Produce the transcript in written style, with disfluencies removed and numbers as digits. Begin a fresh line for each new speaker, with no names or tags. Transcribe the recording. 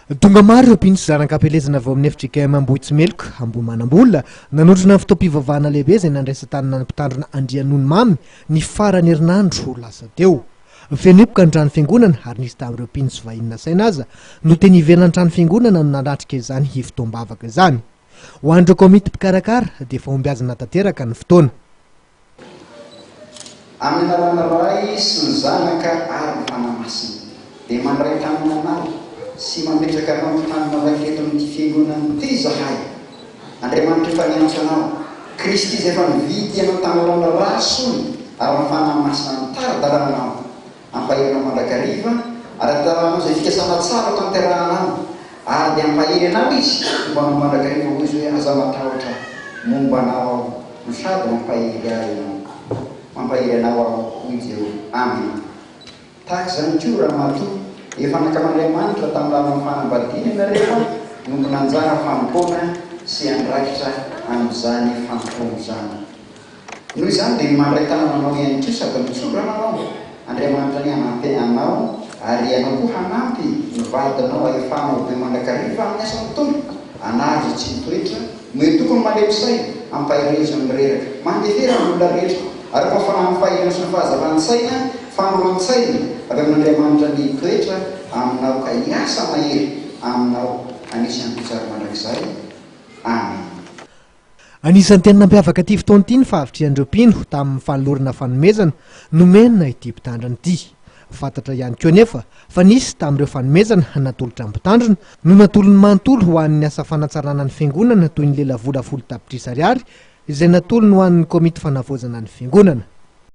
Tonga maro ireo mpino sy zanak'ampelezana avy amin'ny efitra IKM Ambohitsimeloka Ambohimanambola nanotrona ny fotoam-pivavahana lehibe izay nandraisan-tanana ny mpitandrina Andrianonimamy ny farany herinandro lasa teo. Fenopoka ny trano fiangonana ary nisy tamin'ireo mpino sy vahiny nasaina aza no teny ivelana ny trano fiangonana no nanatrika izany fotoam-bavaka izany. Ho an'ireo komity mpikarakara dia efa ombiazana tanteraka ny fotoana.
Amin'ny alàna ray sy ny zanaka ary ny fanamasina dia mandray tanana anao sy mametraka anao ny tany malaketo amin'ity fiangonana ity zahay. Andriamanitra efa niantso anao. Kristy izay efa nividy anao tamin'ny alàna rasony ary mifanamasina ny tara-dalànao. Ampahirinao mandrakariva ary ataranao izay fikasana tsara tanterahanao ary dia ampahiry anao izy mombanao mandrakariva ho izy hoe aza matahotra momba anao ao no sady mampahiry ahy ianao. Mampahiry anao ao hoy Jehova. Amen. Tahaka izany koa raha matoa efa nakaman'Andriamanitra tamin'ny lalana fanambadiana ianareo nombo nanjara fanompoana sy andraikitra amin'izany fanompoana izany. Noho izany dia mandray tanana anao ihany koa sady mitsorana anao. Andriamanitra ny hanampy anao ary ianao koa hanampy ny vadinao ahefanao be mandrakariva amin'ny asany tompony. Anazy tsy mitoetra mety tokony malepy-saina ampahirezony mireraka mandefera ny olona rehetra ary koa fanam'ny fahirana sy ny fahazavany-tsaina fanoloan-tsaina avy amin'Andriamanitra ny toetra aminao ka hiasa mahery aminao anisan'ny pitsary mandrakizay. Amen.
Anisan'ny tena nampiavaka ity fotoana ity ny fahavitrian'ireo mpino tamin'ny fanolorana fanomezana nomenina ity mpitandrina ity. Fantatra ihany koa nefa fa nisy tamin'ireo fanomezana natolotra mpitandrina no natolony manontolo ho an'ny asa fanatsarana ny fiangonana toy ny lela vola 10 tapitrisa ariary izay natolony ho an'ny komity fanavaozana ny fiangonana.